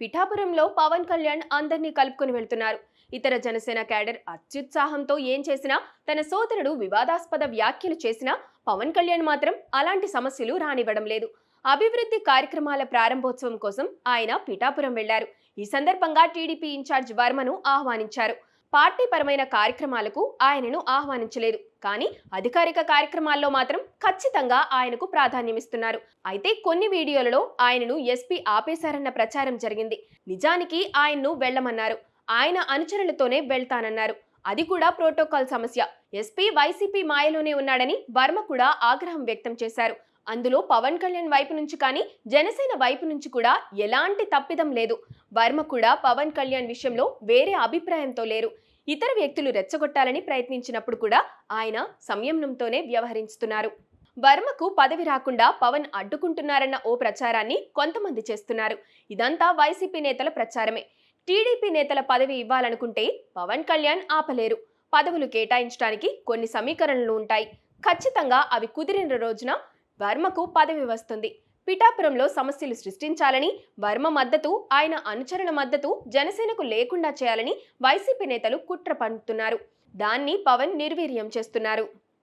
పిఠాపురంలో పవన్ కళ్యాణ్ అందరినీ కలుపుకొని వెళ్తున్నారు. ఇతర జనసేన క్యాడర్ అత్యుత్సాహంతో ఏం చేసినా, తన సోదరుడు వివాదాస్పద వ్యాఖ్యలు చేసినా పవన్ కళ్యాణ్ మాత్రం అలాంటి సమస్యలు రానివ్వడం లేదు. అభివృద్ధి కార్యక్రమాల ప్రారంభోత్సవం కోసం ఆయన పిఠాపురం వెళ్లారు. ఈ సందర్భంగా టీడీపీ ఇన్ఛార్జ్ వర్మను ఆహ్వానించారు. పార్టీ పరమైన కార్యక్రమాలకు ఆయనను ఆహ్వానించలేదు. కానీ అధికారిక కార్యక్రమాల్లో మాత్రం ఖచ్చితంగా ఆయనకు ప్రాధాన్యమిస్తున్నారు. అయితే కొన్ని వీడియోలలో ఆయనను ఎస్పీ ఆపేశారన్న ప్రచారం జరిగింది. నిజానికి ఆయన్ను వెళ్లమన్నారు. ఆయన అనుచరులతోనే వెళ్తానన్నారు. అది కూడా ప్రోటోకాల్ సమస్య. ఎస్పీ వైసీపీ మాయలోనే ఉన్నాడని వర్మ కూడా ఆగ్రహం వ్యక్తం చేశారు. అందులో పవన్ కళ్యాణ్ వైపు నుంచి కానీ జనసేన వైపు నుంచి కూడా ఎలాంటి తప్పిదం లేదు. వర్మ కూడా పవన్ కళ్యాణ్ విషయంలో వేరే అభిప్రాయంతో లేరు. ఇతర వ్యక్తులు రెచ్చగొట్టాలని ప్రయత్నించినప్పుడు కూడా ఆయన సంయమనంతోనే వ్యవహరిస్తున్నారు. వర్మకు పదవి రాకుండా పవన్ అడ్డుకుంటున్నారన్న ఓ ప్రచారాన్ని కొంతమంది చేస్తున్నారు. ఇదంతా వైసీపీ నేతల ప్రచారమే. టీడీపీ నేతల పదవి ఇవ్వాలనుకుంటే పవన్ కళ్యాణ్ ఆపలేరు. పదవులు కేటాయించడానికి కొన్ని సమీకరణలు ఉంటాయి. ఖచ్చితంగా అవి కుదిరిన రోజున వర్మకు పదవి వస్తుంది. పిఠాపురంలో సమస్యలు సృష్టించాలని వర్మ మద్దతు, ఆయన అనుచరుల మద్దతు జనసేనకు లేకుండా చేయాలని వైసీపీ నేతలు కుట్ర పన్నుతున్నారు. దాన్ని పవన్ నిర్వీర్యం చేస్తున్నారు.